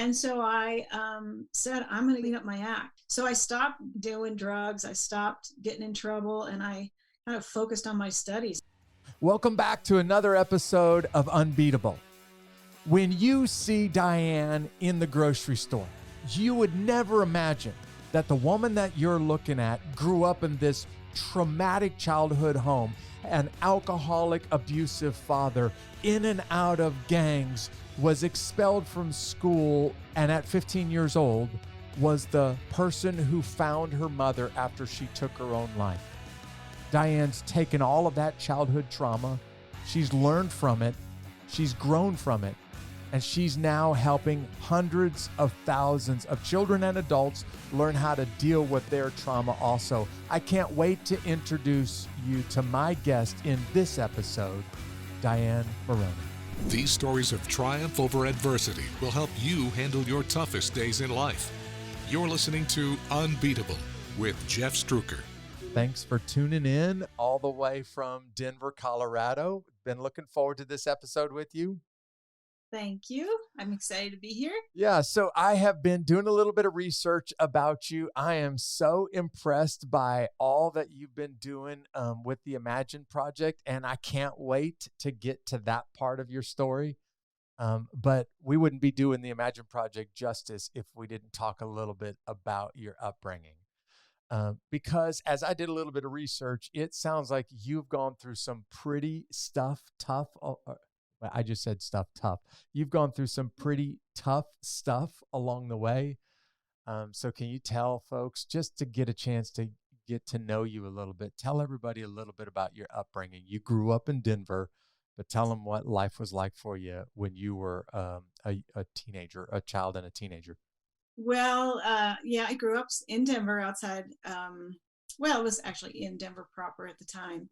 And so I said, I'm going to clean up my act. So I stopped doing drugs. I stopped getting in trouble, and I kind of focused on my studies. Welcome back to another episode of Unbeatable. When you see Dianne in the grocery store, you would never imagine that the woman that you're looking at grew up in this traumatic childhood home, an alcoholic, abusive father, in and out of gangs, was expelled from school, and at 15 years old was the person who found her mother after she took her own life. Dianne's taken all of that childhood trauma. She's learned from it. She's grown from it. And she's now helping hundreds of thousands of children and adults learn how to deal with their trauma also. I can't wait to introduce you to my guest in this episode, Dianne Maroney. These stories of triumph over adversity will help you handle your toughest days in life. You're listening to Unbeatable with Jeff Struker. Thanks for tuning in all the way from Denver, Colorado. Been looking forward to this episode with you. Thank you. I'm excited to be here. Yeah, so I have been doing a little bit of research about you. I am so impressed by all that you've been doing with the Imagine Project, and I can't wait to get to that part of your story. But we wouldn't be doing the Imagine Project justice if we didn't talk a little bit about your upbringing. Because as I did a little bit of research, it sounds like you've gone through some pretty tough. I just said stuff tough. You've gone through some pretty tough stuff along the way. So can you tell folks, just to get a chance to get to know you a little bit, tell everybody a little bit about your upbringing. You grew up in Denver, but tell them what life was like for you when you were a teenager, a child and a teenager. Well, yeah, I grew up in Denver outside. It was actually in Denver proper at the time.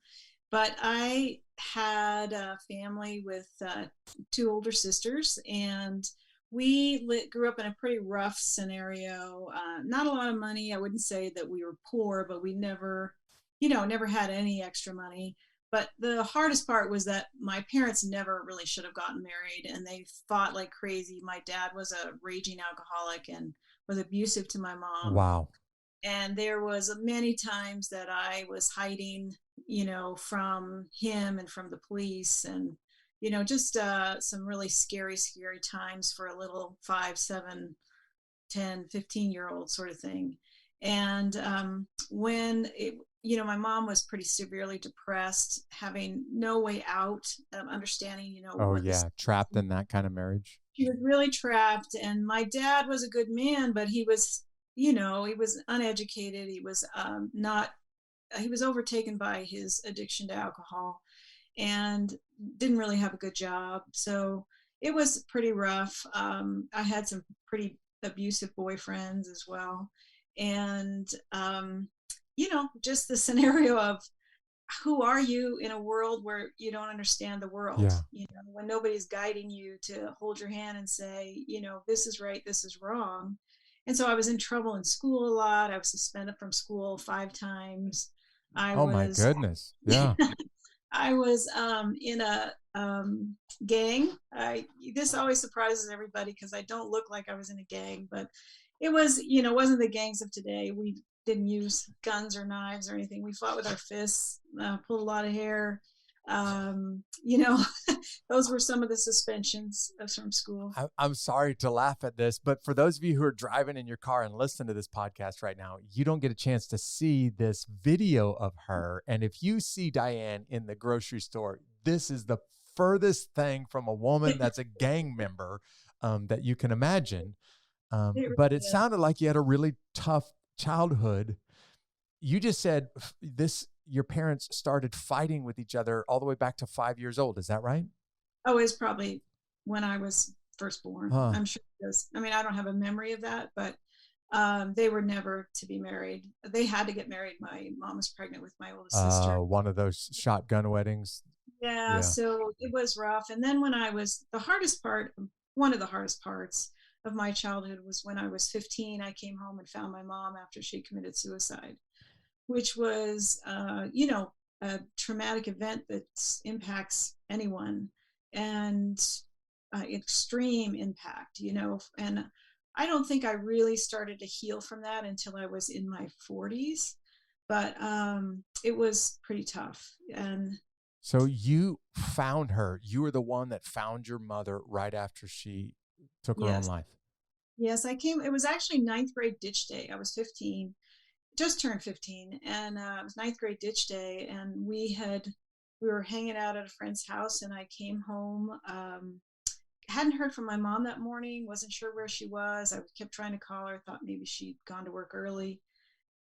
But I had a family with two older sisters, and we grew up in a pretty rough scenario. Not a lot of money. I wouldn't say that we were poor, but we never had any extra money. But the hardest part was that my parents never really should have gotten married, and they fought like crazy. My dad was a raging alcoholic and was abusive to my mom. Wow. And there was many times that I was hiding, from him and from the police, and just some really scary times for a little 5, 7, 10, 15-year-old sort of thing. And when my mom was pretty severely depressed, having no way out, understanding, Oh yeah, trapped in that kind of marriage. She was really trapped. And my dad was a good man, but he was uneducated. He was he was overtaken by his addiction to alcohol and didn't really have a good job. So it was pretty rough. I had some pretty abusive boyfriends as well. And, just the scenario of who are you in a world where you don't understand the world, Yeah. when nobody's guiding you to hold your hand and say, this is right, this is wrong. And so I was in trouble in school a lot. I was suspended from school 5 times. Oh my goodness. Yeah. I was in a gang. This always surprises everybody because I don't look like I was in a gang, but it was, wasn't the gangs of today. We didn't use guns or knives or anything. We fought with our fists, pulled a lot of hair. Those were some of the suspensions from school. I'm sorry to laugh at this, but for those of you who are driving in your car and listening to this podcast right now, you don't get a chance to see this video of her. And if you see Dianne in the grocery store, this is the furthest thing from a woman that's a gang member that you can imagine. But it sounded like you had a really tough childhood. You just said your parents started fighting with each other all the way back to 5 years old. Is that right? Oh, it's probably when I was first born. Huh. I'm sure it was. I mean, I don't have a memory of that, but they were never to be married. They had to get married. My mom was pregnant with my oldest sister. One of those shotgun weddings. Yeah, so it was rough. And then when I was one of the hardest parts of my childhood was when I was 15. I came home and found my mom after she committed suicide, which was, a traumatic event that impacts anyone. And extreme impact, and I don't think I really started to heal from that until I was in my 40s, but it was pretty tough. And So you found her. You were the one that found your mother right after she took her own yes, life. yes, it was actually ninth grade ditch day. I was 15, just turned 15, and it was ninth grade ditch day, and we were hanging out at a friend's house, and I came home. Hadn't heard from my mom that morning, wasn't sure where she was. I kept trying to call her, thought maybe she'd gone to work early,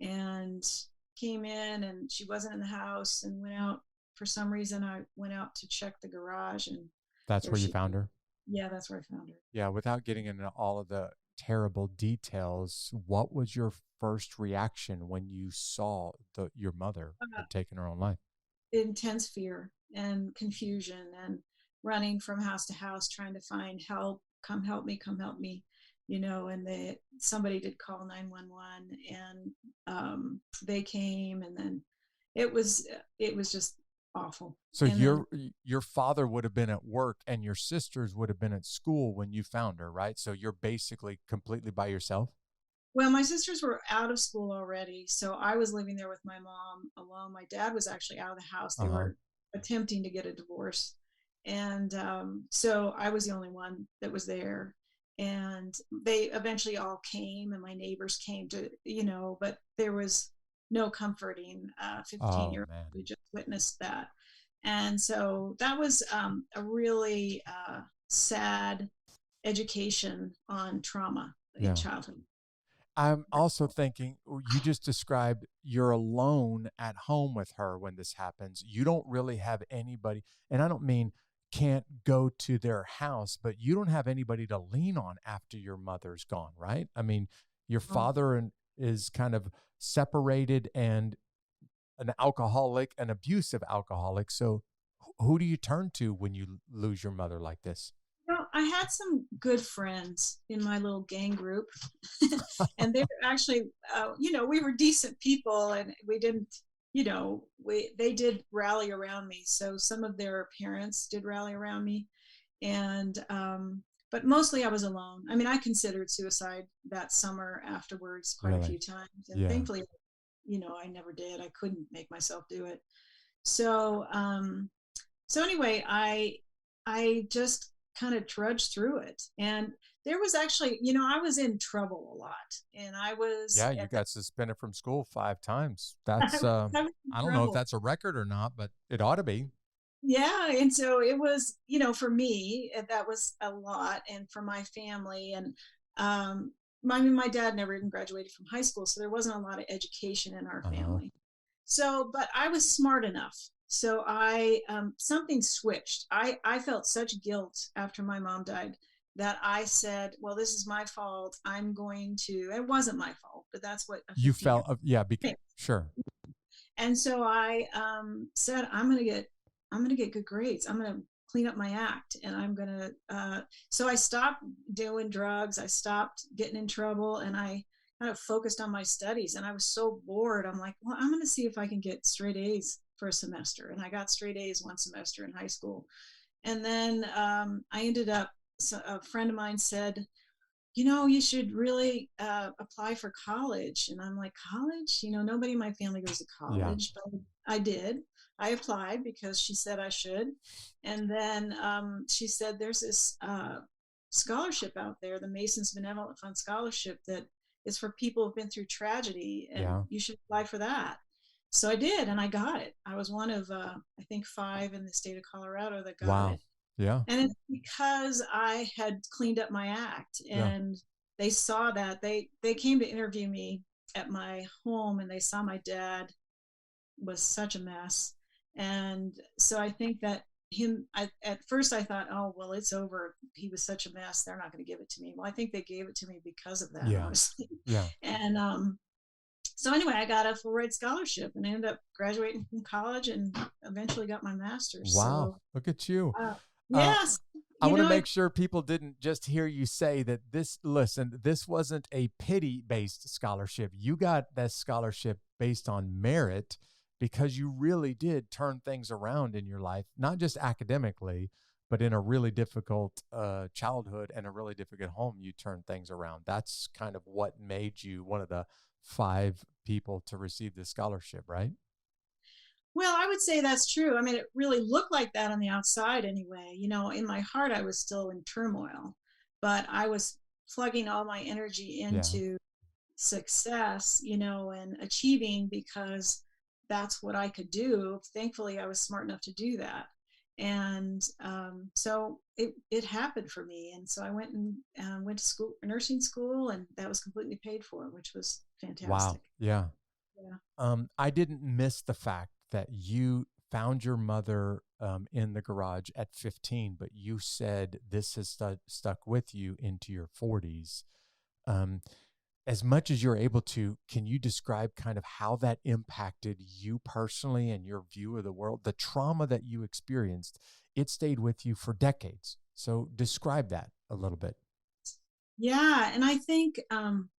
and came in, and she wasn't in the house, and went out. For some reason, I went out to check the garage, and That's there where you she found her? yeah, that's where I found her. Yeah, without getting into all of the terrible details, what was your first reaction when you saw your mother Uh, had taken her own life? Intense fear and confusion, and running from house to house trying to find help. Come help me, and somebody did call 911, and they came, and then it was just awful. So And then, your father would have been at work and your sisters would have been at school when you found her, right? So you're basically completely by yourself? well, my sisters were out of school already, so I was living there with my mom alone. My dad was actually out of the house. They Uh-huh. were attempting to get a divorce, and so I was the only one that was there. And they eventually all came, and my neighbors came to, but there was no comforting 15 Oh year old man. who just witnessed that. And so that was a really sad education on trauma in Yeah. childhood. I'm also thinking you just described you're alone at home with her when this happens. You don't really have anybody, and I don't mean can't go to their house, but you don't have anybody to lean on after your mother's gone, right? I mean, your Um, father is kind of separated and an alcoholic, an abusive alcoholic. So who do you turn to when you lose your mother like this? I had some good friends in my little gang group, and they were actually, we were decent people, and we didn't, they did rally around me. So some of their parents did rally around me, and but mostly I was alone. I mean, I considered suicide that summer afterwards quite a Really? few times, and Yeah. thankfully, I never did. I couldn't make myself do it. So, so anyway, I just kind of trudged through it. And there was actually, I was in trouble a lot, and I was Yeah, you at that got suspended from school 5 times. I That's, was, I was in I don't know if trouble. that's a record or not, but it ought to be. Yeah, and so it was, for me, that was a lot, and for my family, and I mean, my dad never even graduated from high school, so there wasn't a lot of education in our Uh-huh. family. So, but I was smart enough. So something switched. I felt such guilt after my mom died that I said, well, this is my fault. It wasn't my fault, but that's what a You 15-year felt, yeah, thinks. sure. And so I said, I'm going to get good grades. I'm going to clean up my act, and I'm going to, so I stopped doing drugs. I stopped getting in trouble, and I kind of focused on my studies. And I was so bored. I'm like, well, I'm going to see if I can get straight A's for a semester. And I got straight A's one semester in high school. And then I ended up, so a friend of mine said, you should really apply for college. And I'm like, college? Nobody in my family goes to Yeah. college, but I did. I applied because she said I should. And then she said, there's this scholarship out there, the Mason's Benevolent Fund Scholarship, that is for people who've been through tragedy, and Yeah. you should apply for that. So I did, and I got it. I was one of, I think, 5 in the state of Colorado that got Wow. it. Yeah. And it's because I had cleaned up my act, Yeah. and they saw that. They came to interview me at my home, and they saw my dad was such a mess. And so I think that at first I thought, oh, well, it's over. He was such a mess. They're not going to give it to me. Well, I think they gave it to me because of that, Yeah. honestly. Yeah. And so anyway, I got a full ride scholarship, and I ended up graduating from college, and eventually got my master's. Wow. So Look at you. uh, Uh, yes, I you want to know, make sure people didn't just hear you say that this wasn't a pity-based scholarship. You got that scholarship based on merit because you really did turn things around in your life, not just academically, but in a really difficult childhood and a really difficult home, you turn things around. That's kind of what made you one of the 5 people to receive this scholarship, right? Well, I would say that's true. I mean, it really looked like that on the outside anyway. In my heart, I was still in turmoil, but I was plugging all my energy Yeah. into success, and achieving because that's what I could do. Thankfully, I was smart enough to do that. And so it happened for me. And so I went to school, nursing school, and that was completely paid for, which was Wow. fantastic. Yeah. Yeah. I didn't miss the fact that you found your mother in the garage at 15, but you said this has stuck with you into your 40s. Um, as much as you're able to, can you describe kind of how that impacted you personally and your view of the world? The trauma that you experienced, it stayed with you for decades. So describe that a little bit. Yeah, and I think I'm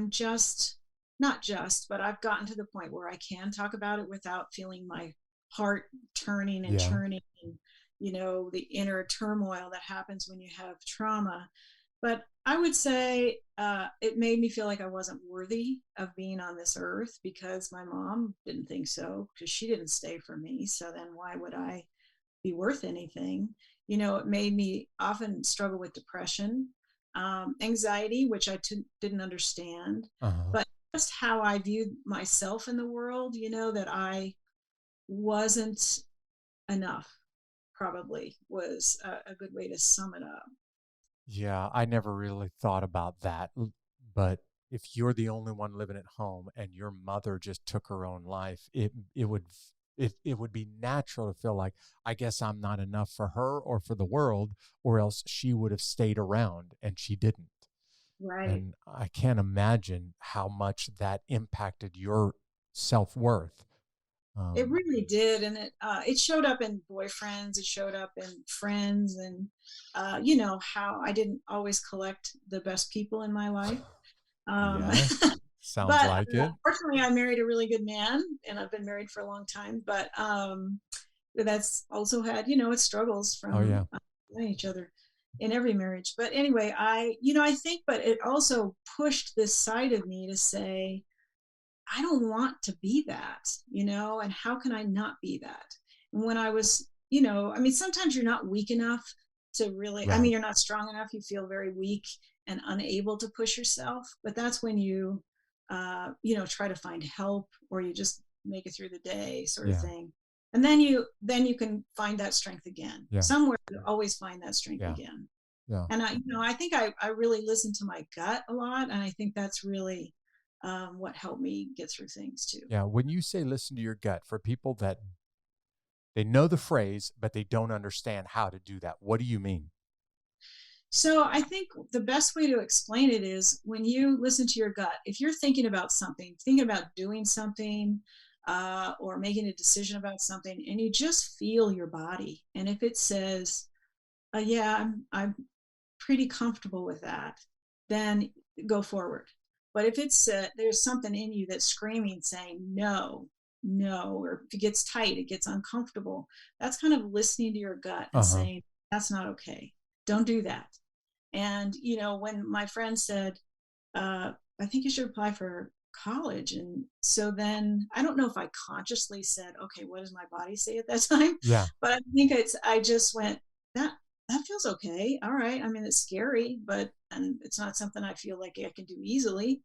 just not just, but I've gotten to the point where I can talk about it without feeling my heart turning and Yeah. churning, and the inner turmoil that happens when you have trauma. But I would say it made me feel like I wasn't worthy of being on this earth because my mom didn't think so, because she didn't stay for me. So then why would I be worth anything? It made me often struggle with depression, anxiety, which didn't understand, Uh-huh. but just how I viewed myself in the world, that I wasn't enough, probably was a good way to sum it up. Yeah, I never really thought about that. But if you're the only one living at home and your mother just took her own life, it would be natural to feel like, I guess I'm not enough for her or for the world, or else she would have stayed around, and she didn't. Right. And I can't imagine how much that impacted your self-worth. It Um, really did, and it showed up in boyfriends, it showed up in friends, and how I didn't always collect the best people in my life. Um, yes, sounds but like it. fortunately, I married a really good man, and I've been married for a long time. But that's also had its struggles Oh from yeah. knowing each other in every marriage. But anyway, I think, but it also pushed this side of me to say, I don't want to be that, and how can I not be that? And when I was, I mean, sometimes you're not weak enough to really, I Right. mean, you're not strong enough. You feel very weak and unable to push yourself. But that's when you, try to find help, or you just make it through the day, sort of Yeah. thing. And then you can find that strength again. Yeah. Somewhere you always find that strength Yeah. again. Yeah. And I think I really listen to my gut a lot, and I think that's really what helped me get through things too. Yeah. When you say listen to your gut, for people that they know the phrase, but they don't understand how to do that, what do you mean? So I think the best way to explain it is when you listen to your gut. If you're thinking about something, thinking about doing something, or making a decision about something, and you just feel your body, and if it says, "Yeah, I'm pretty comfortable with that," then go forward. But if it's there's something in you that's screaming, saying no, no, or if it gets tight, it gets uncomfortable. That's kind of listening to your gut and Uh-huh. saying, "That's not okay. Don't do that." And when my friend said, "I think you should apply for college," and so then I don't know if I consciously said, "Okay, what does my body say at that time?" Yeah. But I think I just went, that that feels okay. All right. I mean, it's scary, but and it's not something I feel like I can do easily,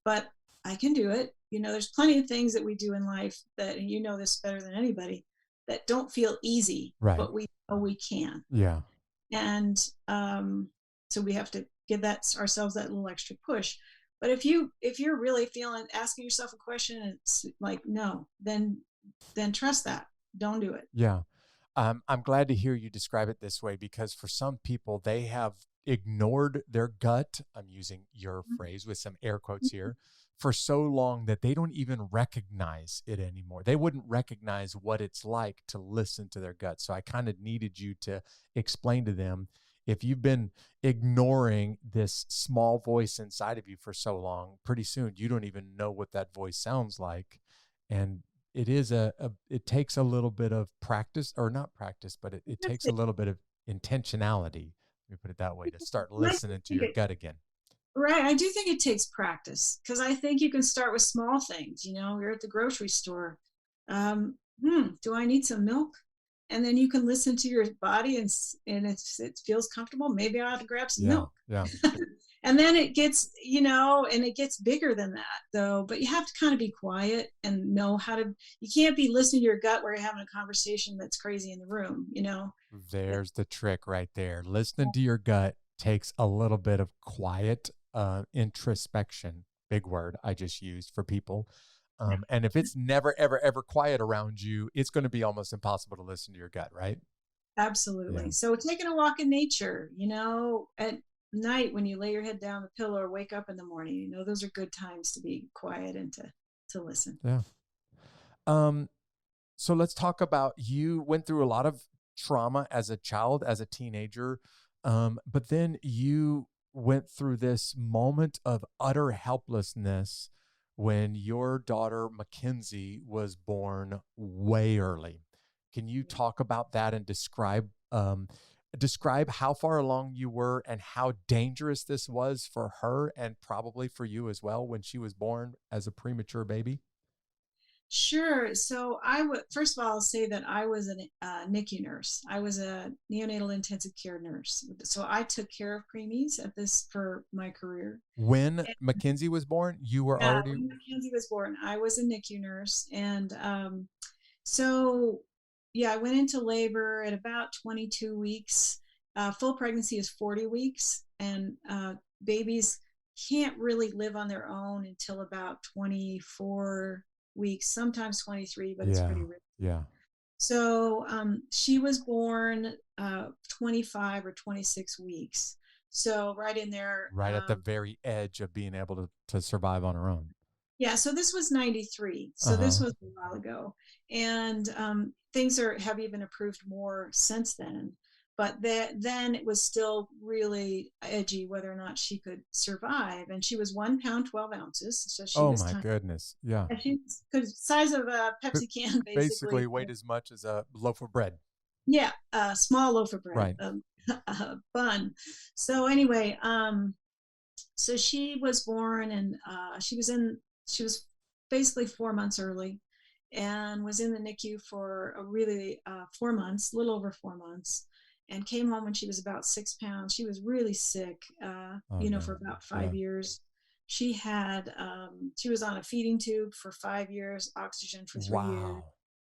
but I can do it. There's plenty of things that we do in life that, and you know this better than anybody, that don't feel easy, Right. but we know we can. Yeah. And so we have to give that ourselves that little extra push. But if you're really feeling, asking yourself a question and it's like no, then trust that. Don't do it. Yeah. I'm glad to hear you describe it this way, because for some people, they have ignored their gut. I'm using your phrase with some air quotes here, for so long that they don't even recognize it anymore. They wouldn't recognize what it's like to listen to their gut. So I kind of needed you to explain to them, if you've been ignoring this small voice inside of you for so long, pretty soon you don't even know what that voice sounds like. And it is it takes a little bit of practice, or not practice, but it That's takes a it. little bit of intentionality. Let me put it that way, to start And I listening to think your gut again. right. I do think it takes practice because I think you can start with small things. You're at the grocery store. Do I need some milk? And then you can listen to your body, and it feels comfortable. Maybe I ought to grab some Yeah. milk. Yeah. And then it gets, and it gets bigger than that though. But you have to kind of be quiet and know how to. You can't be listening to your gut where you're having a conversation that's crazy in the room. There's the trick right there. Listening to your gut takes a little bit of quiet introspection. Big word I just used for people. And if it's never, ever, ever quiet around you, it's going to be almost impossible to listen to your gut, right? Yeah. Absolutely. So taking a walk in nature, at night when you lay your head down on the pillow or wake up in the morning, those are good times to be quiet and to listen. Yeah. Um, so let's talk about, you went through a lot of trauma as a child, as a teenager, but then you went through this moment of utter helplessness when your daughter Mackenzie was born way early. Can you talk about that and describe how far along you were and how dangerous this was for her and probably for you as well when she was born as a premature baby? Sure. So first of all, I'll say that I was a NICU nurse. I was a neonatal intensive care nurse. So I took care of preemies for my career. When And, Mackenzie was born, you were yeah, already. when Mackenzie was born, I was a NICU nurse. And so, yeah, I went into labor at about 22 weeks. Full pregnancy is 40 weeks. And babies can't really live on their own until about 24 weeks, sometimes 23, but it's Yeah. pretty rare. Yeah. So she was born 25 or 26 weeks. So right in there. Right at the very edge of being able to survive on her own. Yeah, so this was 93. So this Uh-huh. was a while ago. And things have even improved more since then. But then it was still really edgy whether or not she could survive. And she was 1 pound, 12 ounces. So she Oh was my tiny. goodness. Yeah. She's the size of a But Pepsi can, basically basically. weighed as much as a loaf of bread. Yeah, a small loaf of bread, Right. a bun. So anyway, so she was born, and she was basically 4 months early, and was in the NICU for a really 4 months, a little over 4 months, and came home when she was about 6 pounds. She was really sick, Oh for no. about Yeah. Yeah. she was on a feeding tube for 5 years, oxygen for 3 years. Wow.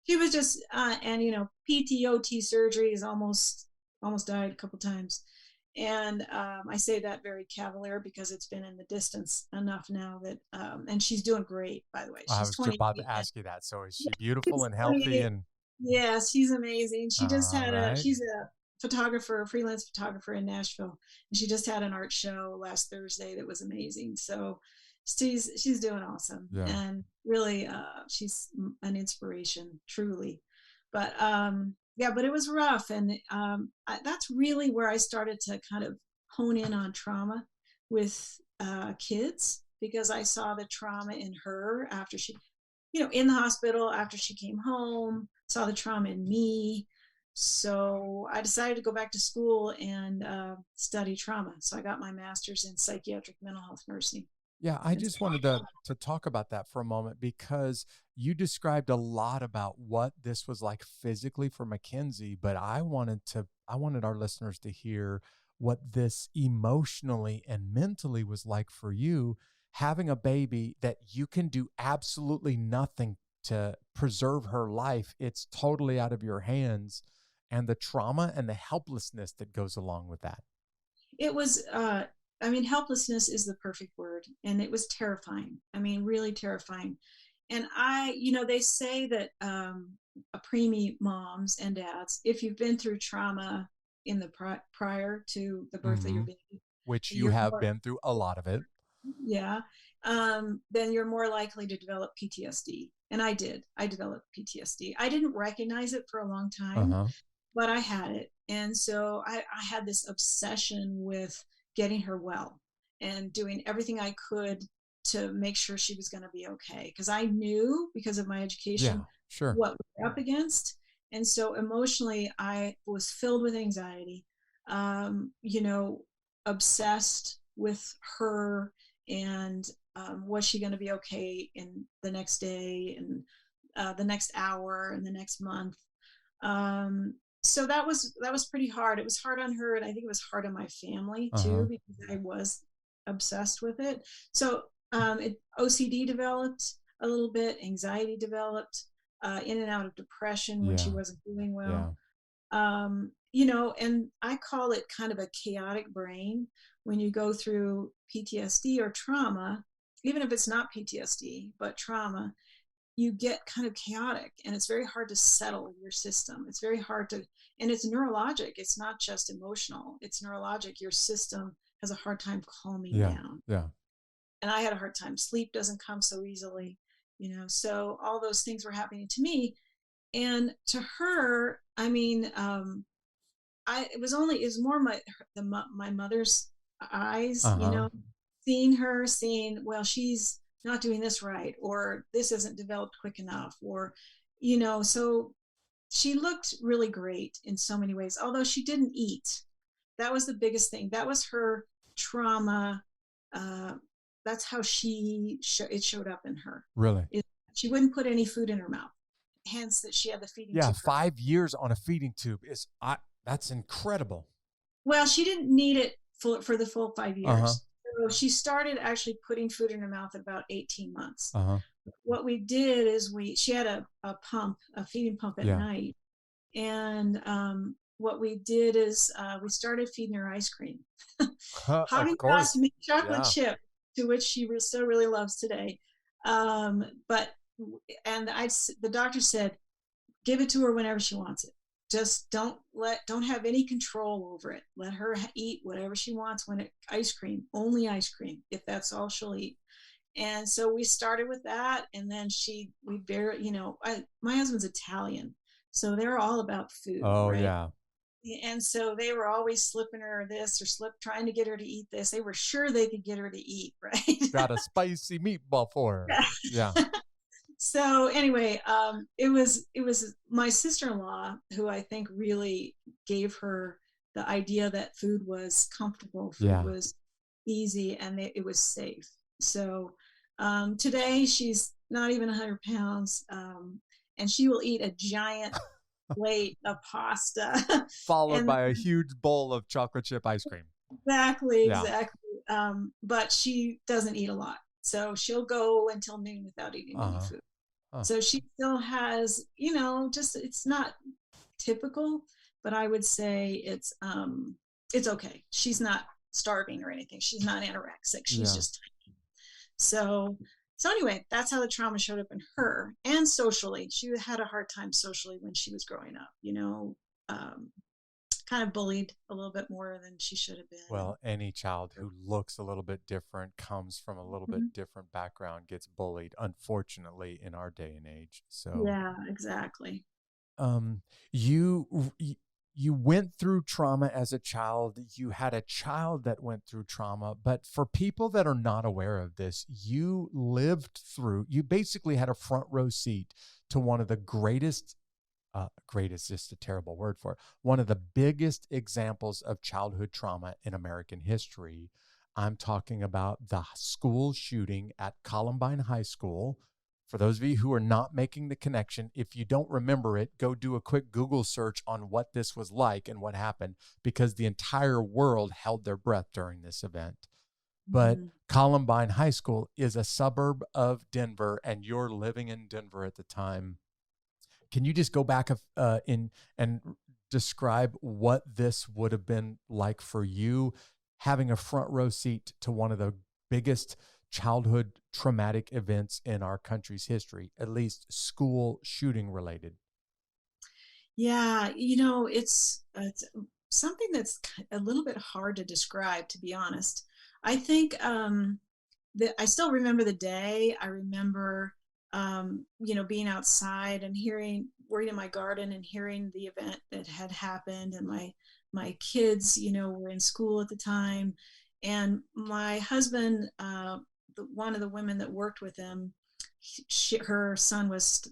She was just and PTOT surgery is almost died a couple times. And I say that very cavalier because it's been in the distance enough now that and she's doing great, by the way. I She's was just about 28. to ask you that. So is Yeah, she beautiful she's and healthy 28. and Yeah, she's amazing. all right? She's a photographer, a freelance photographer in Nashville, and she just had an art show last Thursday that was amazing. So she's doing awesome, Yeah. and really she's an inspiration, truly. But yeah, but it was rough, and that's really where I started to kind of hone in on trauma with kids, because I saw the trauma in her after she, in the hospital, after she came home, saw the trauma in me. So I decided to go back to school and study trauma. So I got my master's in psychiatric mental health nursing. Yeah, I And just wanted to talk about that for a moment because you described a lot about what this was like physically for Mackenzie, but I wanted our listeners to hear what this emotionally and mentally was like for you, having a baby that you can do absolutely nothing to preserve her life. It's totally out of your hands, and the trauma and the helplessness that goes along with that. it was I mean, helplessness is the perfect word, and it was terrifying. I mean, really terrifying. And they say that preemie moms and dads, if you've been through trauma in the prior to the birth of your Hmm. baby, Which you you're have more, been through a lot of it. yeah, then you're more likely to develop PTSD. And I did. I developed PTSD. I didn't recognize it for a long time, Uh-huh. but I had it. And so I had this obsession with getting her well and doing everything I could to make sure she was going to be okay. Because I knew, because of my Yeah, education, sure. what we were up against. And so emotionally, I was filled with anxiety, you know, obsessed with her, and was she going to be okay in the next day, and the next hour, and the next month. So that was pretty hard. It was hard on her, and I think it was hard on my family Uh-huh. too, because I was obsessed with it. So OCD developed a little bit, anxiety developed, in and out of depression when she Yeah. wasn't doing Yeah. well. You know, and I call it kind of a chaotic brain when you go through PTSD or trauma, even if it's not PTSD, but trauma, you get kind of chaotic, and it's very hard to settle your system. It's very hard to, and it's neurologic. It's not just emotional, it's neurologic. Your system has a hard time calming Yeah. down. Yeah. And I had a hard time. Sleep doesn't come so easily, you know, so all those things were happening to me. And to her, I mean, it was more my mother's eyes, you Uh-huh. know, seeing, well, she's not doing this right, or this isn't developed quick enough, or, you know, so she looked really great in so many ways, although she didn't eat. That was the biggest thing. That was her trauma. Uh, that's how it showed up in her. Really? She wouldn't put any food in her mouth, hence that she had the feeding Yeah, tube. 5 years on a feeding tube that's incredible. Well, she didn't need it for the full 5 Uh-huh. years. So she started actually putting food in her mouth at about 18 months. Uh-huh. What we did is she had a pump, a feeding pump at Yeah. night. And what we did is we started feeding her ice cream. Of Haagen Dazs course. mint chocolate Yeah. chip, to which she still really loves today. But and the doctor said, give it to her whenever she wants it. Just don't have any control over it. Let her eat whatever she wants. Ice cream, only ice cream, if that's all she'll eat. And so we started with that, and then we barely, you know, my husband's Italian, so they're all about food, Oh, right? yeah. And so they were always slipping her this, or trying to get her to eat this. They were sure they could get her to eat, right? Got a spicy meatball for her. Yeah. So anyway, it was my sister-in-law who I think really gave her the idea that food was comfortable, food Yeah. was easy, and it was safe. So today she's not even 100 pounds, and she will eat a giant plate of pasta. Followed And by a huge bowl of chocolate chip ice cream. exactly, Yeah. exactly. But she doesn't eat a lot, so she'll go until noon without eating any Uh-huh. food. Huh. So she still has, you know, just, it's not typical, but I would say it's okay. She's not starving or anything. She's not anorexic. She's Yeah. just tiny. So anyway, that's how the trauma showed up in her. And socially, she had a hard time socially when she was growing up, you know, kind of bullied a little bit more than she should have been. Well, any child who looks a little bit different, comes from a little bit different background, gets bullied, unfortunately, in our day and age. So Yeah, exactly. you you went through trauma as a child. You had a child that went through trauma, but for people that are not aware of this, you basically had a front row seat to one of the greatest just a terrible word for it, one of the biggest examples of childhood trauma in American history. I'm talking about the school shooting at Columbine High School. For those of you who are not making the connection, if you don't remember it, go do a quick Google search on what this was like and what happened, because the entire world held their breath during this event. But Columbine High School is a suburb of Denver, and you're living in Denver at the time. Can you just go back and describe what this would have been like for you, having a front row seat to one of the biggest childhood traumatic events in our country's history, at least school shooting related? Yeah, you know, it's something that's a little bit hard to describe, to be honest. I think that I still remember the day. I remember, you know, being outside and working in my garden and hearing the event that had happened, and my kids, you know, were in school at the time, and my husband one of the women that worked with him, her son was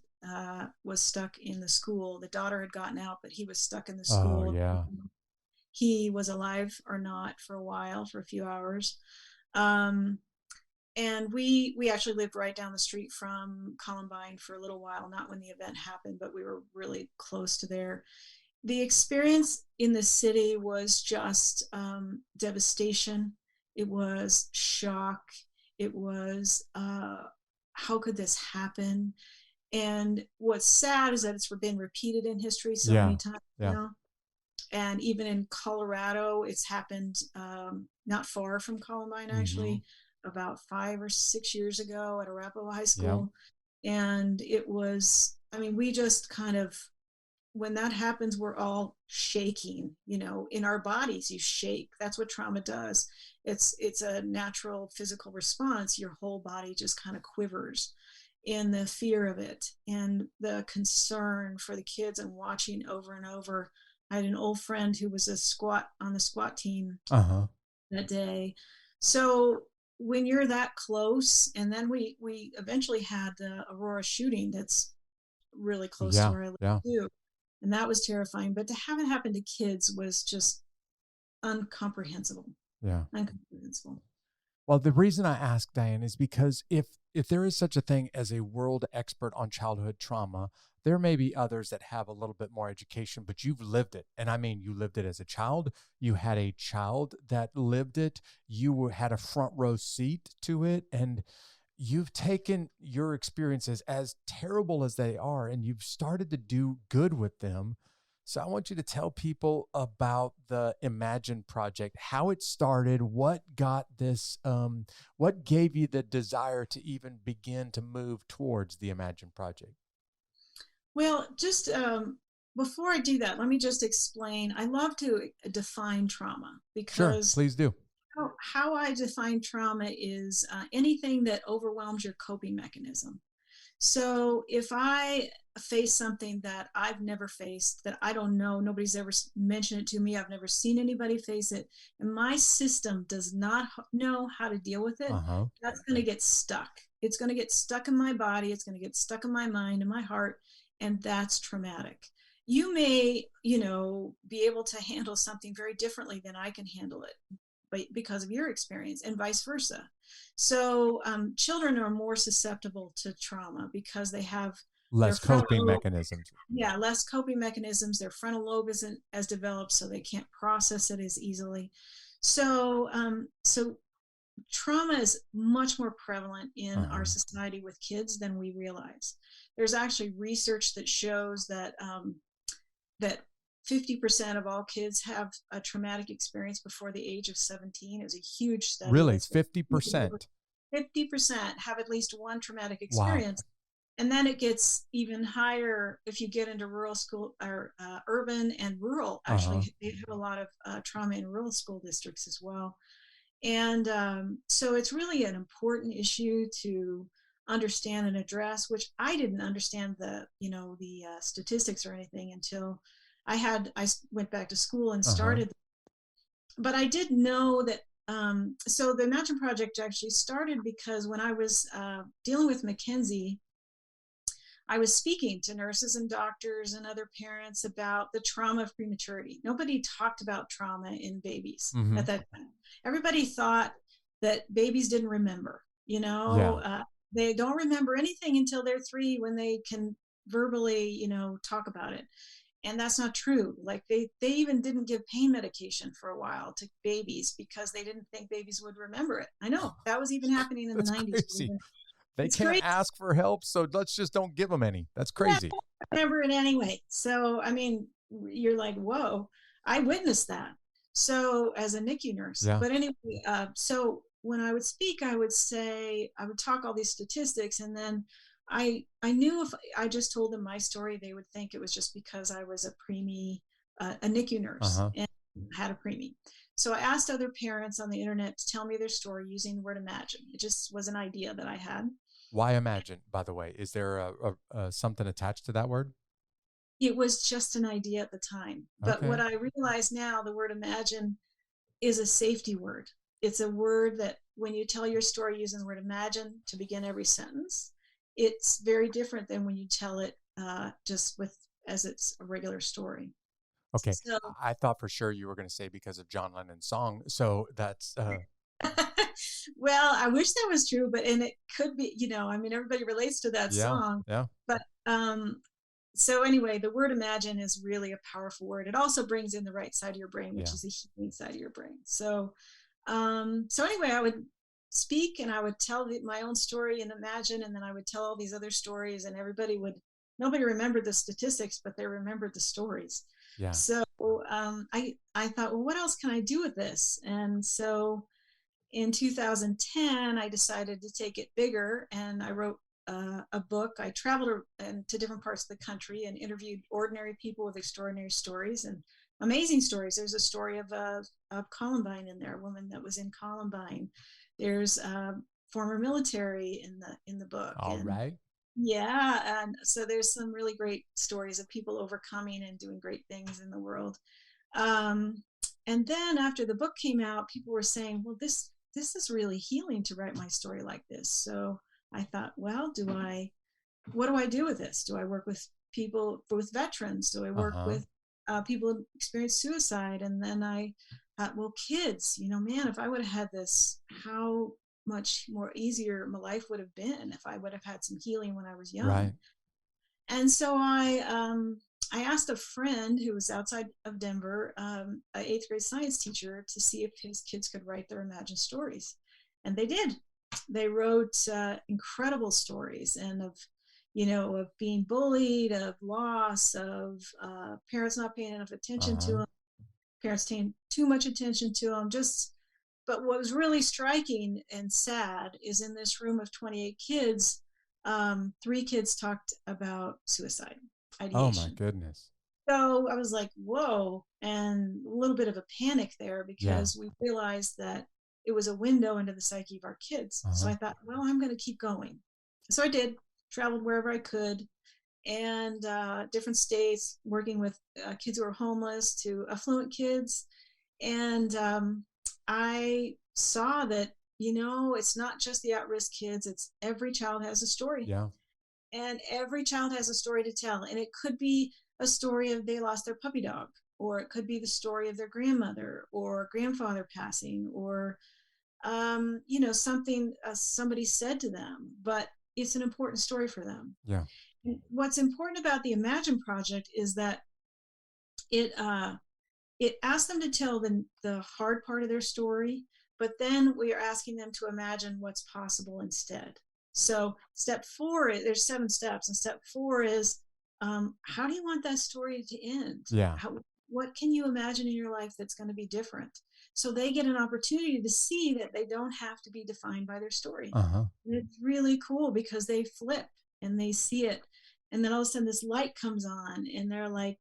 stuck in the school. The daughter had gotten out, but he was stuck in the Oh, school. yeah. He was alive or not for a while, for a few hours. Um, and we actually lived right down the street from Columbine for a little while, not when the event happened, but we were really close to there. The experience in the city was just devastation. It was shock. It was, how could this happen? And what's sad is that it's been repeated in history so Yeah. many times Yeah. now. And even in Colorado, it's happened not far from Columbine, actually, about 5 or 6 years ago at Arapahoe High School. Yeah. And it was, I mean, we just kind of, when that happens, we're all shaking, in our bodies. You shake. That's what trauma does. It's a natural physical response. Your whole body just kind of quivers in the fear of it and the concern for the kids, and watching over and over. I had an old friend who was on the squat team that day. So when you're that close, and then we eventually had the Aurora shooting that's really close to where I live too. And that was terrifying. But to have it happen to kids was just incomprehensible. Yeah. Incomprehensible. Well, the reason I ask, Dianne, is because if there is such a thing as a world expert on childhood trauma, there may be others that have a little bit more education, but you've lived it. And I mean, you lived it as a child. You had a child that lived it. You had a front row seat to it. And you've taken your experiences, as terrible as they are, and you've started to do good with them. So I want you to tell people about the Imagine Project, how it started, what got this, what gave you the desire to even begin to move towards the Imagine Project? Well, just before I do that, let me just explain. I love to define trauma, because sure, please do. How I define trauma is anything that overwhelms your coping mechanism. So if I face something that I've never faced, that I don't know, nobody's ever mentioned it to me, I've never seen anybody face it, and my system does not know how to deal with it, that's going to get stuck. It's going to get stuck in my body. It's going to get stuck in my mind and my heart, and that's traumatic. You may, be able to handle something very differently than I can handle it, because of your experience, and vice versa. So children are more susceptible to trauma because they have less coping mechanisms. Yeah, less coping mechanisms. Their frontal lobe isn't as developed, so they can't process it as easily. So trauma is much more prevalent in our society with kids than we realize. There's actually research that shows that that 50% of all kids have a traumatic experience before the age of 17. It was a huge study. Really? 50%? 50% have at least one traumatic experience. Wow. And then it gets even higher if you get into rural school, or urban and rural. Actually, they have a lot of trauma in rural school districts as well. And so it's really an important issue to understand and address, which I didn't understand the statistics or anything until I went back to school and started. But I did know that. So the Imagine Project actually started because when I was dealing with Mackenzie, I was speaking to nurses and doctors and other parents about the trauma of prematurity. Nobody talked about trauma in babies at that time. Everybody thought that babies didn't remember, they don't remember anything until they're 3, when they can verbally, talk about it. And that's not true. Like they even didn't give pain medication for a while to babies because they didn't think babies would remember it. I know that was even happening in the 90s. Crazy. They can't ask for help, so let's just don't give them any. That's crazy. Yeah, remember it anyway. So, I mean, you're like, whoa, I witnessed that. So as a NICU nurse, but anyway, so when I would speak, I would talk all these statistics, and then I knew if I just told them my story, they would think it was just because I was a preemie, a NICU nurse and had a preemie. So I asked other parents on the internet to tell me their story using the word imagine. It just was an idea that I had. Why imagine, by the way? Is there something attached to that word? It was just an idea at the time. But what I realize now, the word imagine is a safety word. It's a word that when you tell your story using the word imagine to begin every sentence, it's very different than when you tell it just as it's a regular story. Okay. So, I thought for sure you were going to say because of John Lennon's song. So that's, well, I wish that was true, and it could be, I mean, everybody relates to that yeah, song, yeah, but, so anyway, the word imagine is really a powerful word. It also brings in the right side of your brain, which yeah. is the healing side of your brain. So, so anyway, I would speak and I would tell my own story and imagine, and then I would tell all these other stories, and nobody remembered the statistics, but they remembered the stories. Yeah. So I thought, well, what else can I do with this? And so in 2010, I decided to take it bigger, and I wrote a book. I traveled to different parts of the country and interviewed ordinary people with extraordinary stories and amazing stories. There's a story of Columbine in there, a woman that was in Columbine. There's former military in the book. All And right. yeah, and so there's some really great stories of people overcoming and doing great things in the world. Um, and then after the book came out, people were saying, well, this is really healing to write my story like this. So I thought, well, what do I do with this? Do I work with people, with veterans? Do I work Uh-huh. with people who experience suicide? And then I thought, well, kids, man, if I would have had this, how much more easier my life would have been if I would have had some healing when I was young. Right. And so I asked a friend who was outside of Denver, an eighth grade science teacher, to see if his kids could write their imagined stories. And they did. They wrote incredible stories, and of being bullied, of loss, of parents not paying enough attention to Uh-huh. them, parents paying too much attention to them. But what was really striking and sad is in this room of 28 kids, 3 kids talked about suicide Oh my ideation. goodness. So I was like, whoa, and a little bit of a panic there Yeah. because we realized that it was a window into the psyche of our kids. So Uh-huh. I thought, well, I'm going to keep going. So I did, traveled wherever I could, and different states, working with kids who are homeless to affluent kids. And I saw that, it's not just the at-risk kids, it's every child has a story. Yeah. And every child has a story to tell. And it could be a story of they lost their puppy dog, or it could be the story of their grandmother or grandfather passing, or something somebody said to them, but it's an important story for them. Yeah. What's important about the Imagine Project is that it asks them to tell the hard part of their story, but then we are asking them to imagine what's possible instead. So step 4, there's 7 steps, and step 4 is how do you want that story to end? Yeah. What can you imagine in your life that's going to be different? So they get an opportunity to see that they don't have to be defined by their story. Uh-huh. And it's really cool because they flip and they see it. And then all of a sudden this light comes on and they're like,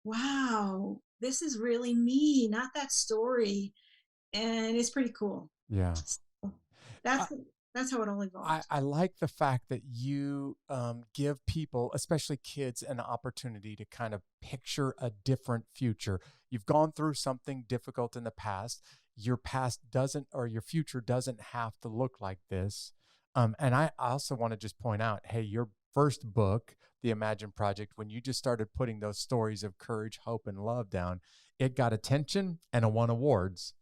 wow, this is really me, not that story. And it's pretty cool. Yeah. So that's that's how it all evolved. I like the fact that you give people, especially kids, an opportunity to kind of picture a different future. You've gone through something difficult in the past. Your past doesn't, or your future doesn't have to look like this. And I also want to just point out, hey, your first book, The Imagine Project, when you just started putting those stories of courage, hope, and love down, it got attention and it won awards,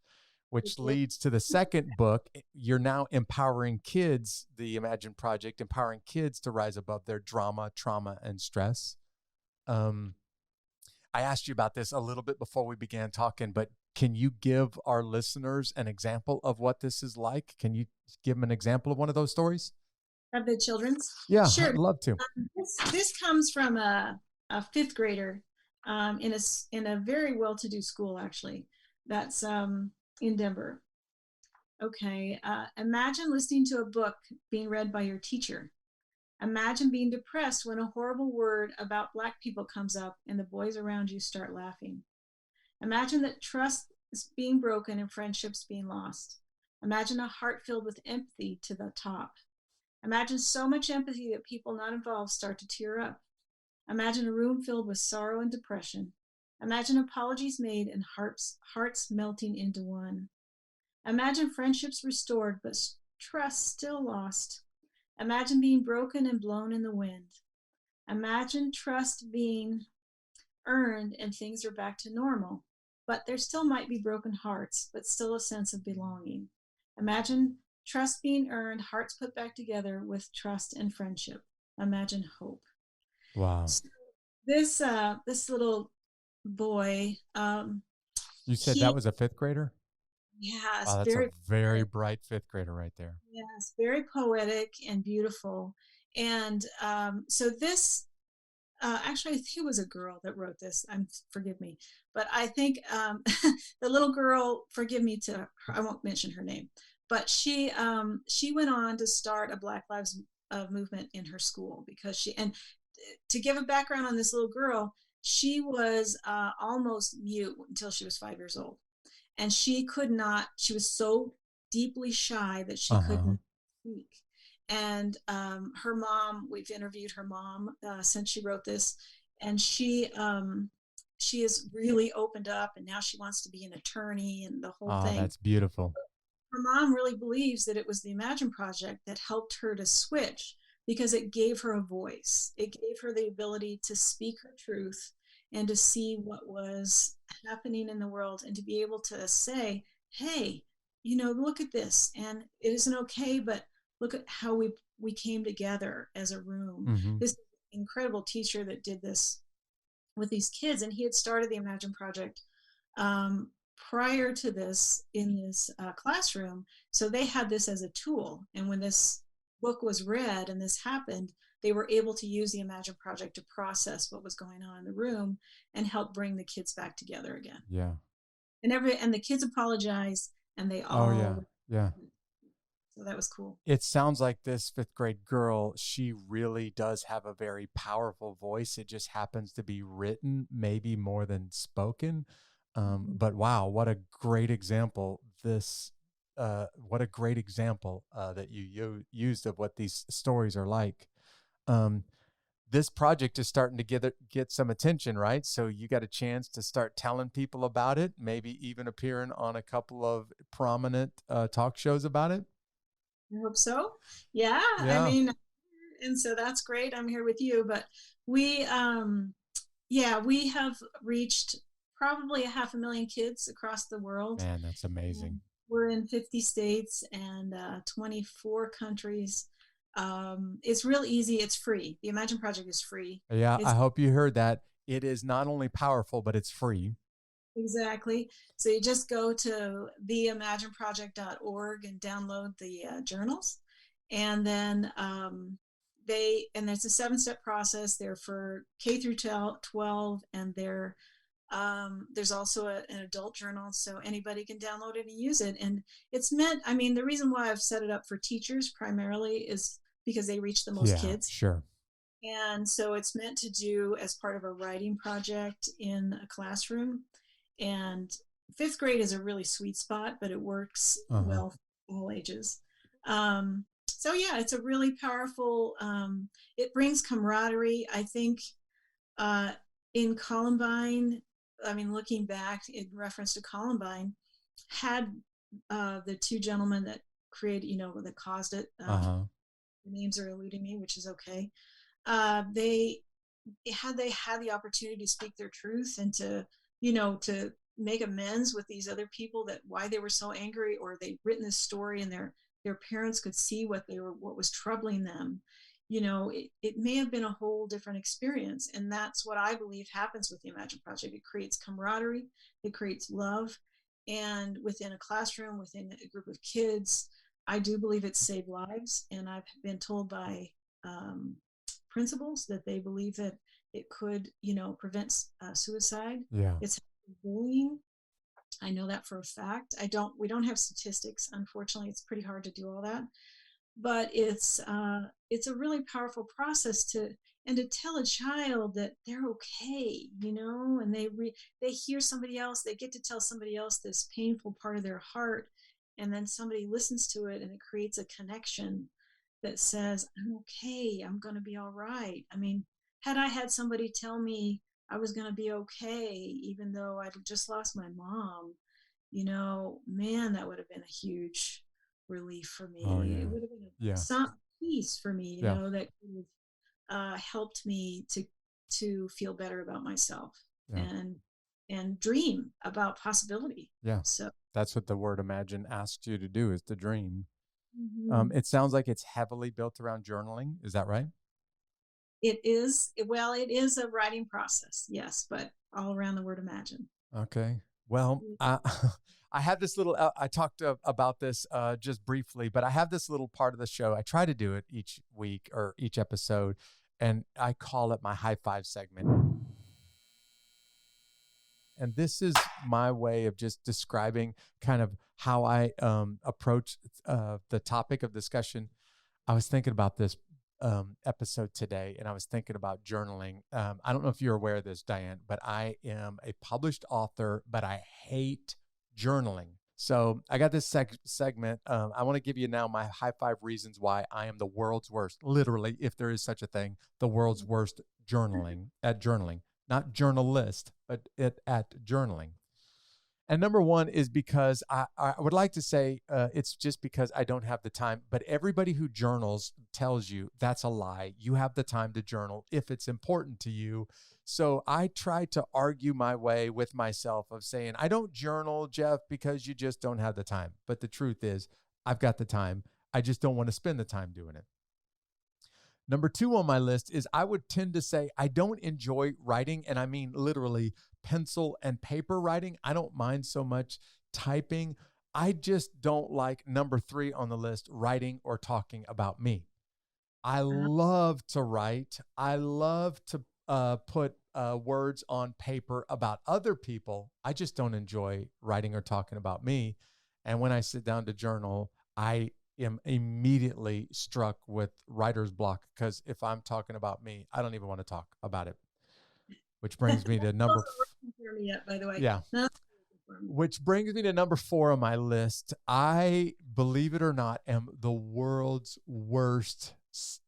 which leads to the second book. You're now empowering kids, the Imagine Project, empowering kids to rise above their drama, trauma, and stress. I asked you about this a little bit before we began talking, but can you give our listeners an example of what this is like? Can you give them an example of one of those stories? Of the children's? Yeah, Sure. I'd love to. This comes from a 5th grader in a very well-to-do school, actually. That's in Denver. Okay. Imagine listening to a book being read by your teacher. Imagine being depressed when a horrible word about Black people comes up and the boys around you start laughing. Imagine that trust is being broken and friendships being lost. Imagine a heart filled with empathy to the top. Imagine so much empathy that people not involved start to tear up. Imagine a room filled with sorrow and depression. Imagine apologies made and hearts melting into one. Imagine friendships restored, but trust still lost. Imagine being broken and blown in the wind. Imagine trust being earned and things are back to normal, but there still might be broken hearts, but still a sense of belonging. Imagine trust being earned, hearts put back together with trust and friendship. Imagine hope. Wow. So this little boy, You said that he was a fifth grader? yes, Wow, that's a very very bright fifth grader right there. yes, very poetic and beautiful. And so this actually, I think it was a girl that wrote this. Forgive me, but I think the little girl. Forgive me to. I won't mention her name, but she went on to start a Black Lives movement in her school because to give a background on this little girl, she was almost mute until she was 5 years old, and she could not. She was so deeply shy that she Uh-huh. couldn't speak. And her mom, we've interviewed her mom since she wrote this, and she has really opened up, and now she wants to be an attorney and the whole Oh, thing. that's beautiful. Her mom really believes that it was the Imagine Project that helped her to switch because it gave her a voice. It gave her the ability to speak her truth and to see what was happening in the world and to be able to say, hey, look at this. And it isn't okay, but look at how we came together as a room. Mm-hmm. This incredible teacher that did this with these kids, and he had started the Imagine Project um, prior to this in this classroom. So they had this as a tool. And when this book was read and this happened, they were able to use the Imagine Project to process what was going on in the room and help bring the kids back together again. Yeah. And the kids apologized, and they Oh, yeah. all. Yeah. So that was cool. It sounds like this fifth grade girl, she really does have a very powerful voice. It just happens to be written, maybe more than spoken. But wow, what a great example that you used of what these stories are like. Um, this project is starting to get some attention, right? So you got a chance to start telling people about it, maybe even appearing on a couple of prominent talk shows about it. I hope so. Yeah, I Yeah, mean, and so that's great. I'm here with you, but we, yeah, we have reached probably 500,000 kids across the world. man, that's amazing. We're in 50 states and 24 countries. It's real easy. It's free. The Imagine Project is free. Yeah, I It's hope you heard that. It is not only powerful, but it's free. exactly. So you just go to theimagineproject.org and download the journals. And then there's a 7-step process there for K through 12, and there's also an adult journal, so anybody can download it and use it. And it's meant, I mean, the reason why I've set it up for teachers primarily is because they reach the most Yeah, kids. sure. And so it's meant to do as part of a writing project in a classroom. And fifth grade is a really sweet spot, but it works Uh-huh. well for all ages. So yeah, it's a really powerful, it brings camaraderie. I think uh, in Columbine, I mean, looking back in reference to Columbine, had the two gentlemen that created, that caused it, Uh-huh. the names are eluding me, which is okay. They had the opportunity to speak their truth and to make amends with these other people that why they were so angry, or they'd written this story and their parents could see what was troubling them. It may have been a whole different experience, and that's what I believe happens with the Imagine Project. It creates camaraderie, it creates love, and within a classroom, within a group of kids, I do believe it saved lives. And I've been told by um, principals that they believe that it could, prevent suicide. Yeah. It's bullying. I know that for a fact. We don't have statistics. Unfortunately, it's pretty hard to do all that, but it's a really powerful process to tell a child that they're okay, and they hear somebody else, they get to tell somebody else this painful part of their heart, and then somebody listens to it and it creates a connection that says, I'm okay, I'm going to be all right. I mean, had I had somebody tell me I was going to be okay, even though I'd just lost my mom, man, that would have been a huge relief for Oh me. yeah. It would have been Yeah. some peace for me, Yeah. that could have helped me to feel better about myself Yeah. and dream about possibility. Yeah. So That's what the word imagine asks you to do, is to dream. mhm. It sounds like it's heavily built around journaling. Is that right? It is, well, it is a writing process, yes, but all around the word imagine. Okay. Well, I have this little, I talked about this just briefly, but I have this little part of the show. I try to do it each week or each episode, and I call it my high five segment. And this is my way of just describing kind of how I approach the topic of discussion. I was thinking about this episode today, and I was thinking about journaling. I don't know if you're aware of this, Dianne, but I am a published author, but I hate journaling. So I got this segment. I want to give you now my high five reasons why I am the world's worst, literally, if there is such a thing, the world's worst at journaling, not journalist, but at journaling. And number one is because I would like to say it's just because I don't have the time. But everybody who journals tells you that's a lie. You have the time to journal if it's important to you. So I try to argue my way with myself of saying, I don't journal, Jeff, because you just don't have the time. But the truth is, I've got the time. I just don't want to spend the time doing it. Number two on my list is I would tend to say I don't enjoy writing, and I mean literally pencil and paper writing. I don't mind so much typing. I just don't like number three on the list, writing or talking about me. I love to write. I love to put words on paper about other people. I just don't enjoy writing or talking about me. And when I sit down to journal, I am immediately struck with writer's block, because if I'm talking about me, I don't even want to talk about it. Which brings me to Those aren't working for me yet, by the way. yeah. No, for me. Which brings me to number four on my list. I, believe it or not, am the world's worst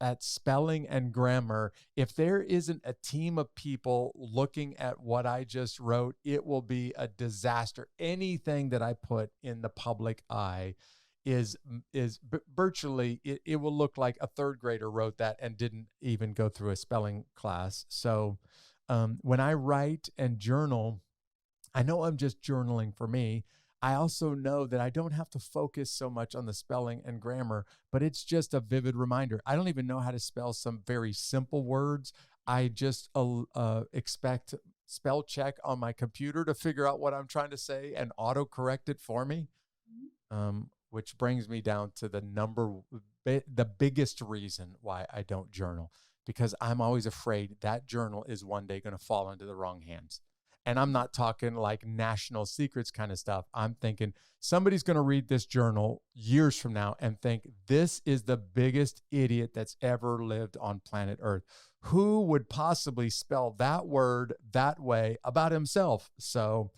at spelling and grammar. If there isn't a team of people looking at what I just wrote, it will be a disaster. Anything that I put in the public eye is virtually, it will look like a third grader wrote that and didn't even go through a spelling class. So when I write and journal, I know I'm just journaling for me. I also know that I don't have to focus so much on the spelling and grammar, but it's just a vivid reminder. I don't even know how to spell some very simple words. I just expect spell check on my computer to figure out what I'm trying to say and autocorrect it for me. Which brings me down to the biggest reason why I don't journal, because I'm always afraid that journal is one day going to fall into the wrong hands. And I'm not talking like national secrets kind of stuff. I'm thinking somebody's going to read this journal years from now and think this is the biggest idiot that's ever lived on planet Earth. Who would possibly spell that word that way about himself? So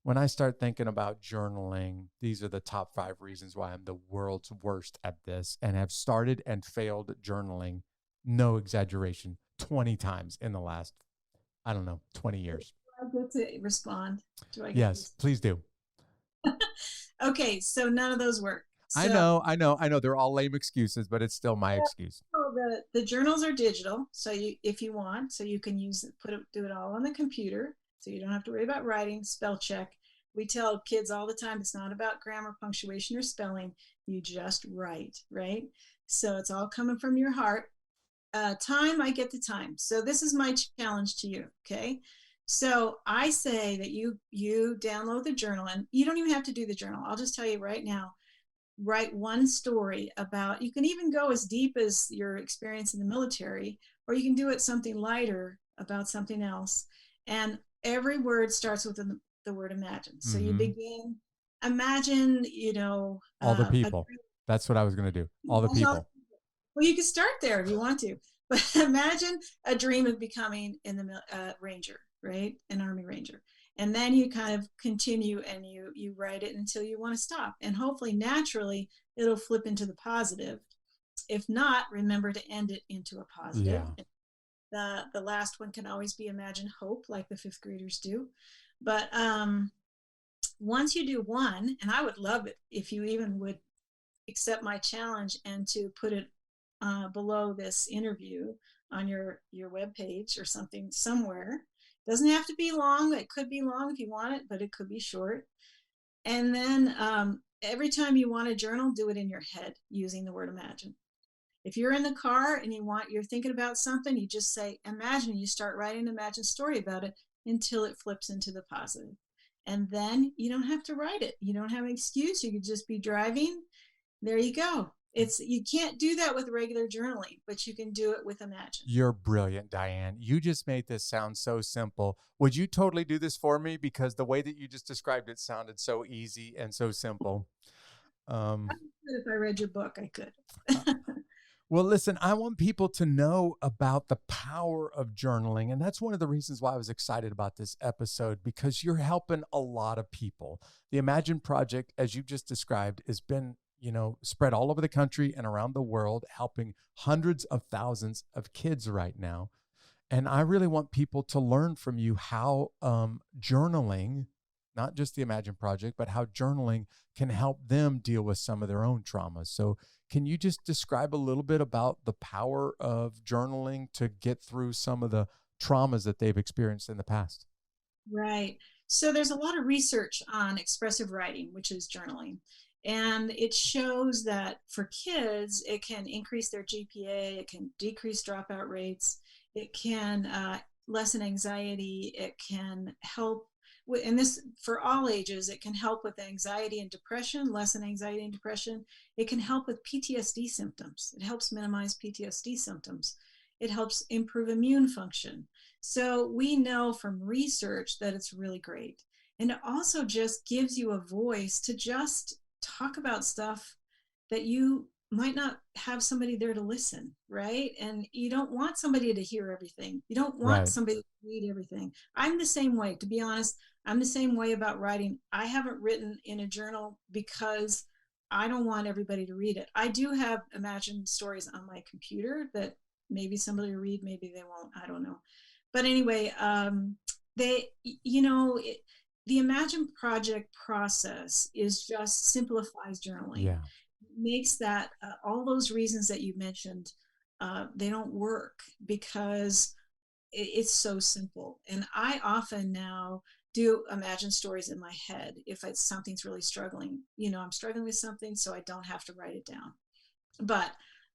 when I start thinking about journaling, these are the top 5 reasons why I'm the world's worst at this, and have started and failed journaling, no exaggeration, 20 times in the last, 20 years. Do I get to respond? Yes, please do. Okay, so none of those work. So, I know. They're all lame excuses, but it's still my excuse. So the journals are digital, so if you want, so you can do it all on the computer, so you don't have to worry about writing, spell check. We tell kids all the time, it's not about grammar, punctuation, or spelling. You just write, right? So it's all coming from your heart. Time, I get the time. So this is my challenge to you, okay? So I say that you download the journal, and you don't even have to do the journal. I'll just tell you right now, write one story about, you can even go as deep as your experience in the military, or you can do it something lighter about something else. And every word starts with the word imagine. So you begin, imagine, all the people. That's what I was going to do. All the people. Well, you can start there if you want to, but imagine a dream of becoming Ranger, right? An Army Ranger. And then you kind of continue and you write it until you want to stop. And hopefully, naturally, it'll flip into the positive. If not, remember to end it into a positive. Yeah. The last one can always be imagine hope, like the 5th graders do. But once you do one, and I would love it if you even would accept my challenge and to put it below this interview on your webpage or something somewhere. Doesn't have to be long. It could be long if you want it, but it could be short. And then every time you want to journal, do it in your head using the word imagine. If you're in the car and you're thinking about something, you just say imagine. You start writing an imagined story about it until it flips into the positive. And then you don't have to write it. You don't have an excuse. You could just be driving. There you go. You can't do that with regular journaling, but you can do it with imagine. You're brilliant, Dianne. You just made this sound so simple. Would you totally do this for me? Because the way that you just described it sounded so easy and so simple. If I read your book, I could. Well, listen, I want people to know about the power of journaling. And that's one of the reasons why I was excited about this episode, because you're helping a lot of people. The Imagine Project, as you just described, has been spread all over the country and around the world, helping hundreds of thousands of kids right now. And I really want people to learn from you how journaling, not just the Imagine Project, but how journaling can help them deal with some of their own traumas. So can you just describe a little bit about the power of journaling to get through some of the traumas that they've experienced in the past? Right. So there's a lot of research on expressive writing, which is journaling. And it shows that for kids, it can increase their GPA, it can decrease dropout rates, it can lessen anxiety, it can help with, and this for all ages, it can help with anxiety and depression, lessen anxiety and depression. It can help with PTSD symptoms. It helps minimize PTSD symptoms. It helps improve immune function. So we know from research that it's really great. And it also just gives you a voice to just talk about stuff that you might not have somebody there to listen, right? And you don't want somebody to hear everything. You don't want Right. somebody to read everything. I'm the same way, to be honest. I'm the same way about writing. I haven't written in a journal because I don't want everybody to read it. I do have imagined stories on my computer that maybe somebody will read, maybe they won't. I don't know. But anyway, they, you know, it, the Imagine Project process is just simplifies journaling. Yeah. Makes that all those reasons that you mentioned, they don't work because it's so simple. And I often now do imagine stories in my head if it's something's really struggling. I'm struggling with something, so I don't have to write it down. But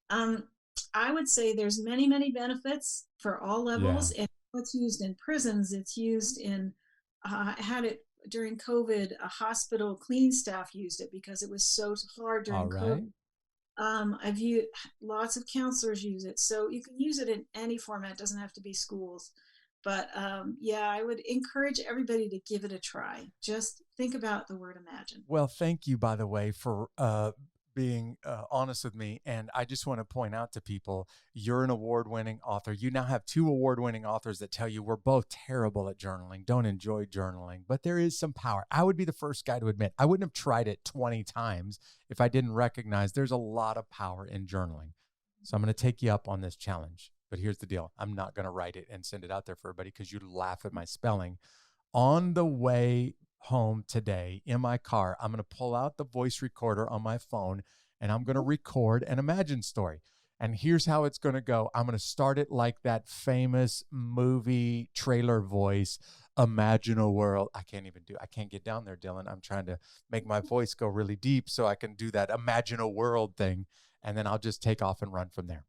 I would say there's many, many benefits for all Yeah. levels. And it's used in prisons. It's used in, I had it during COVID, a hospital cleaning staff used it because it was so hard All during right. COVID. I've used lots of counselors use it. So you can use it in any format. It doesn't have to be schools. But yeah, I would encourage everybody to give it a try. Just think about the word imagine. Well, thank you, by the way, for being honest with me. And I just want to point out to people, you're an award-winning author. You now have two award-winning authors that tell you we're both terrible at journaling, don't enjoy journaling, but there is some power. I would be the first guy to admit I wouldn't have tried it 20 times if I didn't recognize there's a lot of power in journaling. So I'm going to take you up on this challenge. But here's the deal. I'm not going to write it and send it out there for everybody because you'd laugh at my spelling. On the way home today in my car, I'm going to pull out the voice recorder on my phone and I'm going to record an Imagine story. And here's how it's going to go. I'm going to start it like that famous movie trailer voice, Imagine a World. I can't get down there, Dylan. I'm trying to make my voice go really deep so I can do that Imagine a World thing. And then I'll just take off and run from there.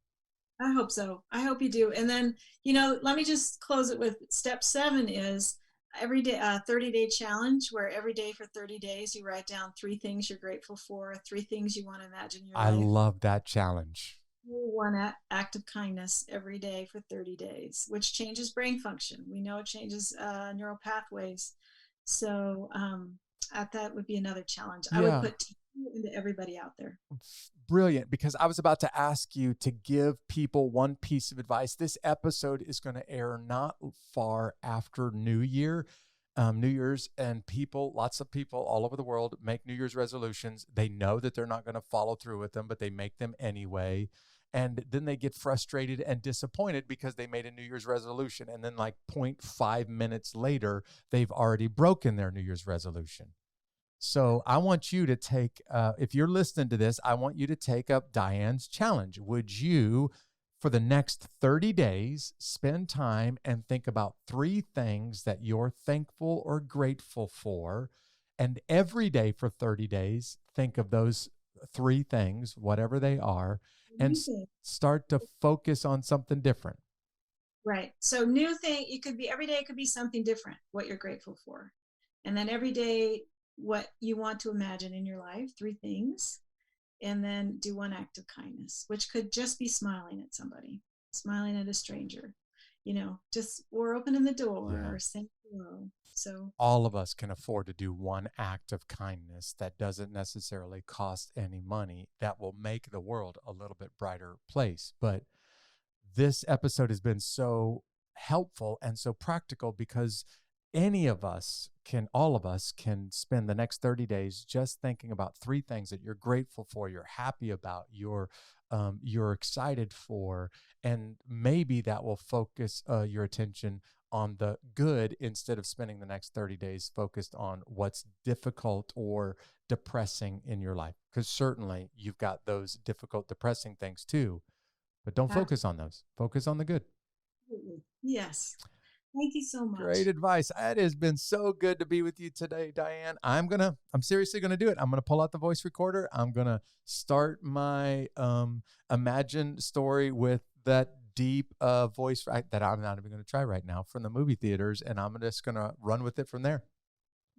I hope so. I hope you do. And then, let me just close it with step 7 is every day, 30-day challenge where every day for 30 days, you write down 3 things you're grateful for, 3 things you want to imagine in your I life. love that challenge. One act of kindness every day for 30 days, which changes brain function. We know it changes neural pathways. So that would be another challenge. I would Yeah. put into everybody out there. Brilliant, because I was about to ask you to give people one piece of advice. This episode is going to air not far after New Year's, and lots of people all over the world make New Year's resolutions. They know that they're not going to follow through with them, but they make them anyway. And then they get frustrated and disappointed because they made a New Year's resolution. And then like 0.5 minutes later, they've already broken their New Year's resolution. So I want you to take, if you're listening to this, I want you to take up Dianne's challenge. Would you, for the next 30 days, spend time and think about 3 things that you're thankful or grateful for? And every day for 30 days, think of those 3 things, whatever they are, and start to focus on something different. Right. So new thing, it could be every day, it could be something different, what you're grateful for. And then every day, what you want to imagine in your life, 3 things. And then do 1 act of kindness, which could just be smiling at somebody, smiling at a stranger, just, or opening the door or saying hello. So all of us can afford to do 1 act of kindness that doesn't necessarily cost any money, that will make the world a little bit brighter place. But this episode has been so helpful and so practical because all of us can spend the next 30 days just thinking about 3 things that you're grateful for, you're happy about, you're excited for, and maybe that will focus your attention on the good instead of spending the next 30 days focused on what's difficult or depressing in your life. Because certainly you've got those difficult, depressing things too, but don't focus on those. Focus on the good. Yes. Thank you so much. Great advice. It has been so good to be with you today, Dianne. I'm seriously going to do it. I'm going to pull out the voice recorder. I'm going to start my Imagine story with that deep voice that I'm not even going to try right now from the movie theaters. And I'm just going to run with it from there.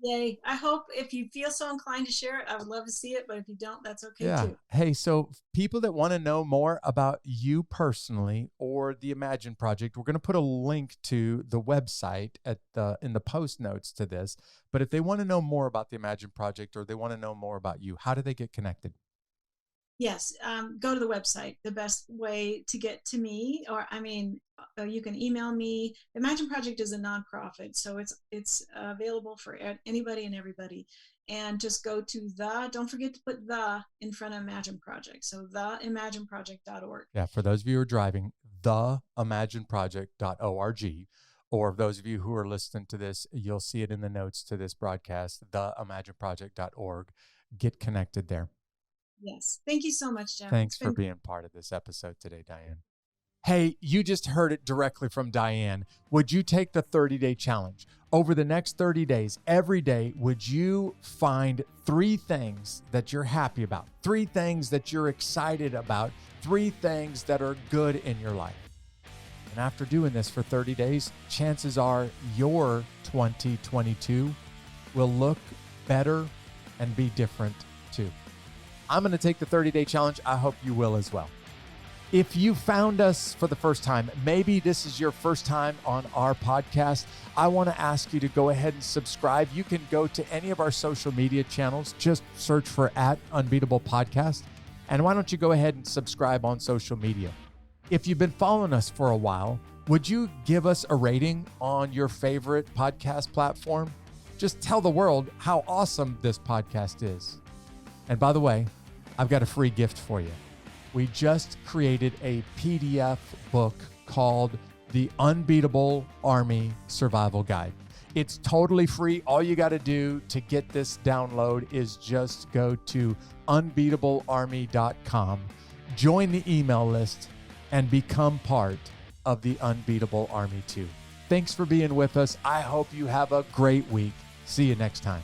Yay. I hope if you feel so inclined to share it, I would love to see it. But if you don't, that's okay too. Hey, so people that want to know more about you personally or the Imagine Project, we're going to put a link to the website in the post notes to this. But if they want to know more about the Imagine Project or they want to know more about you, how do they get connected? Yes, go to the website. The best way to get to me, you can email me. Imagine Project is a nonprofit, so it's available for anybody and everybody. And just go to don't forget to put the in front of Imagine Project. So theimagineproject.org. Yeah, for those of you who are driving, theimagineproject.org. Or those of you who are listening to this, you'll see it in the notes to this broadcast, theimagineproject.org. Get connected there. Yes. Thank you so much, Jeff. Thanks for being part of this episode today, Dianne. Hey, you just heard it directly from Dianne. Would you take the 30-day challenge? Over the next 30 days, every day, would you find 3 things that you're happy about, 3 things that you're excited about, 3 things that are good in your life? And after doing this for 30 days, chances are your 2022 will look better and be different too. I'm going to take the 30-day challenge. I hope you will as well. If you found us for the first time, maybe this is your first time on our podcast, I want to ask you to go ahead and subscribe. You can go to any of our social media channels. Just search for @Unbeatable Podcast. And why don't you go ahead and subscribe on social media? If you've been following us for a while, would you give us a rating on your favorite podcast platform? Just tell the world how awesome this podcast is. And by the way, I've got a free gift for you. We just created a PDF book called The Unbeatable Army Survival Guide. It's totally free. All you got to do to get this download is just go to unbeatablearmy.com, join the email list, and become part of the Unbeatable Army too. Thanks for being with us. I hope you have a great week. See you next time.